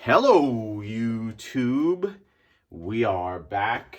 Hello, YouTube. We are back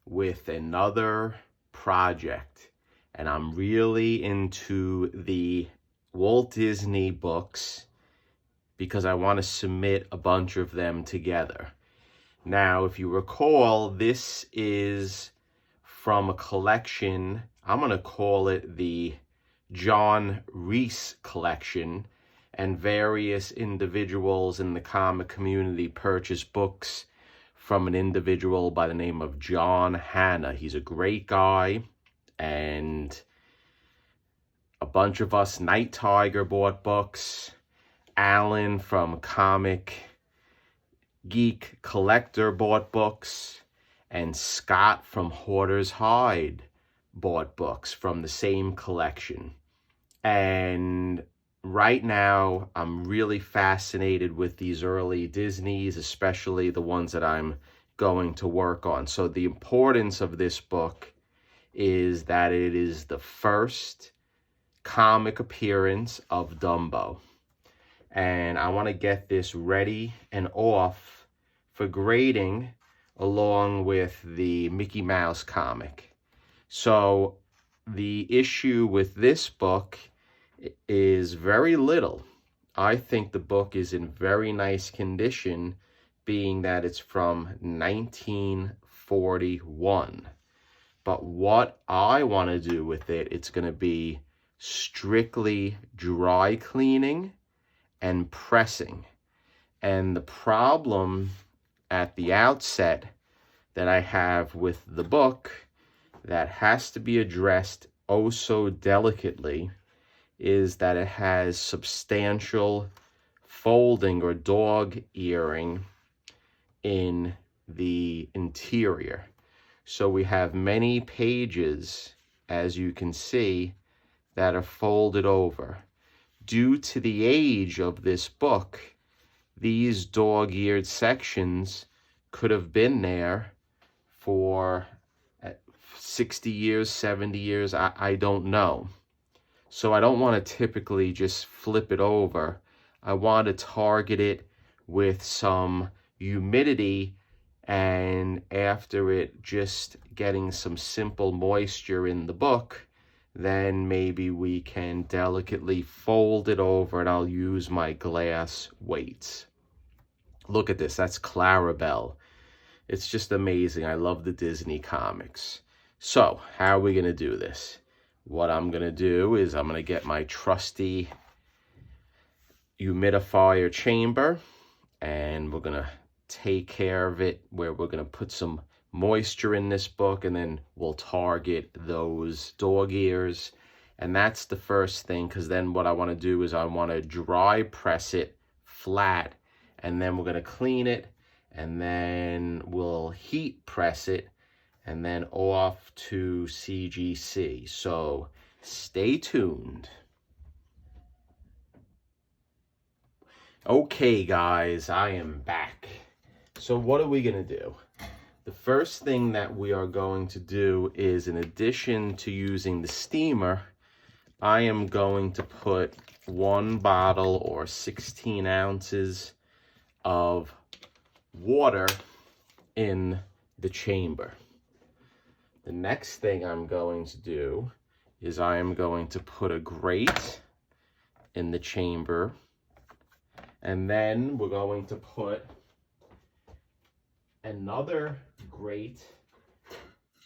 with another project, and I'm really into the Walt Disney books because I want to submit a bunch of them together. Now, if you recall, this is from a collection. I'm going to call it the John Reese collection, and various individuals in the comic community purchased books from an individual by the name of John Hanna. He's a great guy, and a bunch of us Night Tiger bought books. Alan from Comic Geek Collector bought books, and Scott from Hoarder's Hide bought books from the same collection. And right now, I'm really fascinated with these early Disneys, especially the ones that I'm going to work on. So the importance of this book is that it is the first comic appearance of Dumbo. And I want to get this ready and off for grading along with the Mickey Mouse comic. So the issue with this book is very little. I think the book is in very nice condition, being that it's from 1941. But what I want to do with it, it's going to be strictly dry cleaning and pressing. And the problem at the outset that I have with the book that has to be addressed oh so delicately is that it has substantial folding or dog earring in the interior. So we have many pages, as you can see, that are folded over. Due to the age of this book, these dog-eared sections could have been there for 60 years, 70 years, I don't know. So I don't want to typically just flip it over. I want to target it with some humidity, and after it just getting some simple moisture in the book, then maybe we can delicately fold it over, and I'll use my glass weights. Look at this, that's Clarabelle. It's just amazing. I love the Disney comics. So how are we going to do this? What I'm going to do is I'm going to get my trusty humidifier chamber, and we're going to take care of it where we're going to put some moisture in this book, and then we'll target those dog ears. And that's the first thing, because then what I want to do is I want to dry press it flat, and then we're going to clean it, and then we'll heat press it, and then off to CGC. So stay tuned. Okay, guys, I am back. So what are we going to do? The first thing that we are going to do is, in addition to using the steamer, I am going to put 1 bottle or 16 ounces of water in the chamber. The next thing I'm going to do is I am going to put a grate in the chamber, and then we're going to put another grate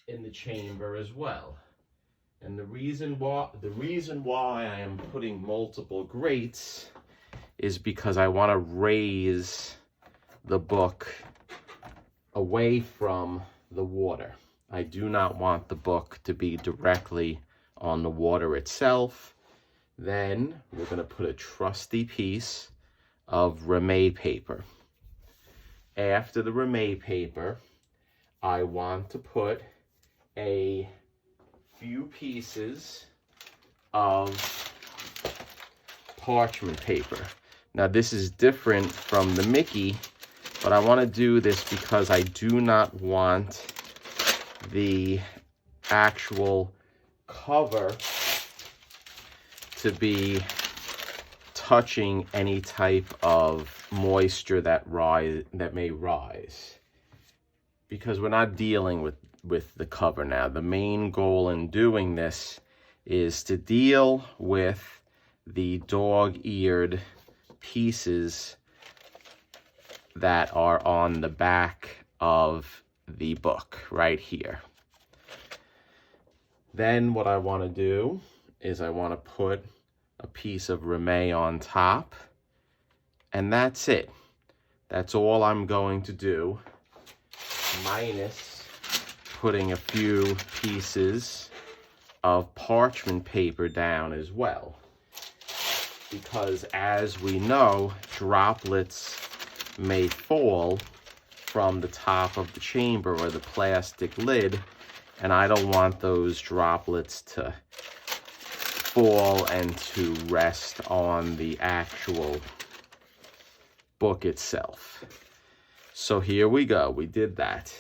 in the chamber as well. And the reason why I am putting multiple grates is because I want to raise the book away from the water. I do not want the book to be directly on the water itself. Then we're going to put a trusty piece of Ramée paper. After the Ramée paper, I want to put a few pieces of parchment paper. Now this is different from the Mickey, but I want to do this because I do not want the actual cover to be touching any type of moisture that may rise, because we're not dealing with the cover now. The main goal in doing this is to deal with the dog-eared pieces that are on the back of the book right here. Then what I want to do is I want to put a piece of Rame on top, and that's it. That's all I'm going to do, minus putting a few pieces of parchment paper down as well, because as we know, droplets may fall from the top of the chamber or the plastic lid, and I don't want those droplets to fall and to rest on the actual book itself. So here we go, we did that.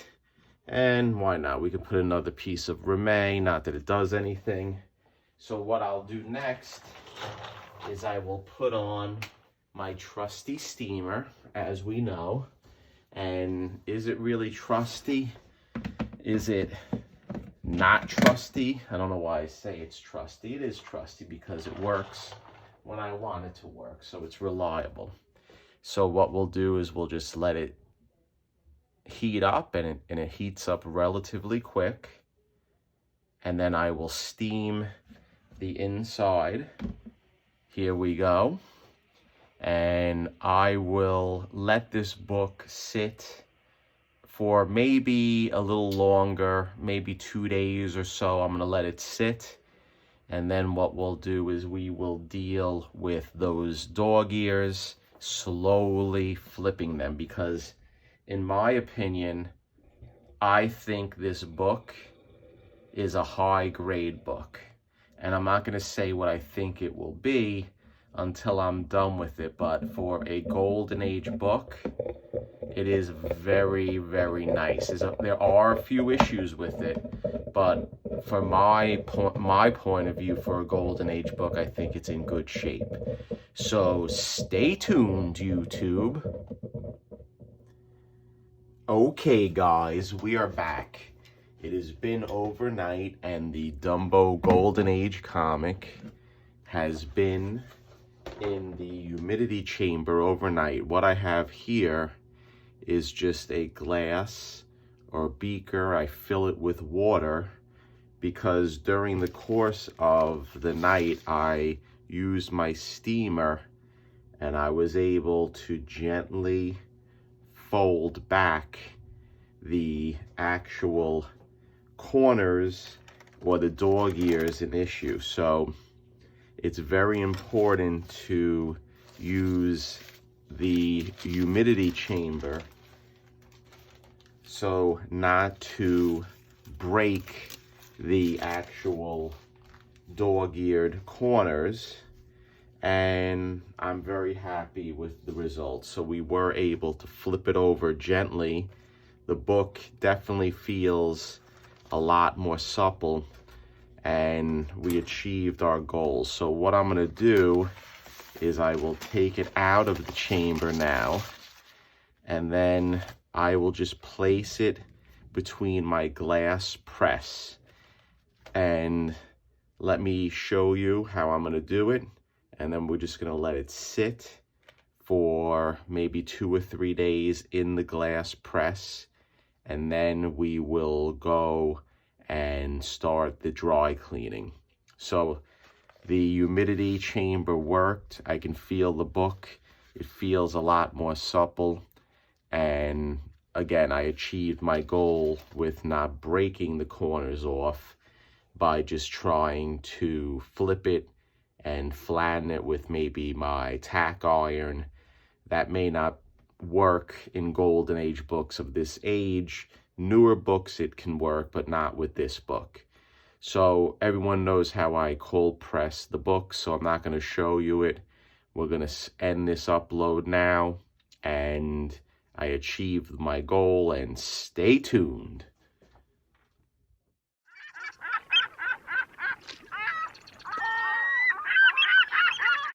And why not? We could put another piece of Rame, not that it does anything. So what I'll do next is I will put on my trusty steamer, as we know. And is it really trusty? Is it not trusty? I don't know why I say it's trusty. It is trusty because it works when I want it to work, so it's reliable. So what we'll do is we'll just let it heat up, and it heats up relatively quick, and then I will steam the inside. Here we go. And I will let this book sit for maybe a little longer, maybe 2 days or so. I'm going to let it sit, and then what we'll do is we will deal with those dog ears, slowly flipping them, because in my opinion, I think this book is a high-grade book. And I'm not going to say what I think it will be until I'm done with it, but for a Golden Age book, it is very, very nice. There are a few issues with it, but from my point of view, for a Golden Age book, I think it's in good shape. So stay tuned, YouTube. Okay, guys, we are back. It has been overnight, and the Dumbo Golden Age comic has been in the humidity chamber overnight. What I have here is just a glass or beaker. I fill it with water because during the course of the night, I used my steamer and I was able to gently fold back the actual corners or the dog ears an issue. So it's very important to use the humidity chamber so not to break the actual dog-eared corners. And I'm very happy with the results. So we were able to flip it over gently. The book definitely feels a lot more supple, and we achieved our goals. So what I'm going to do is I will take it out of the chamber now, and then I will just place it between my glass press. And let me show you how I'm going to do it. And then we're just going to let it sit for maybe 2 or 3 days in the glass press. And then we will go and start the dry cleaning. So the humidity chamber worked. I can feel the book. It feels a lot more supple. And again, I achieved my goal with not breaking the corners off by just trying to flip it and flatten it with maybe my tack iron. That may not work in Golden Age books of this age. Newer books it can work, but not with this book. So everyone knows how I cold press the book, so I'm not going to show you it. We're going to end this upload now, and I achieved my goal, and stay tuned.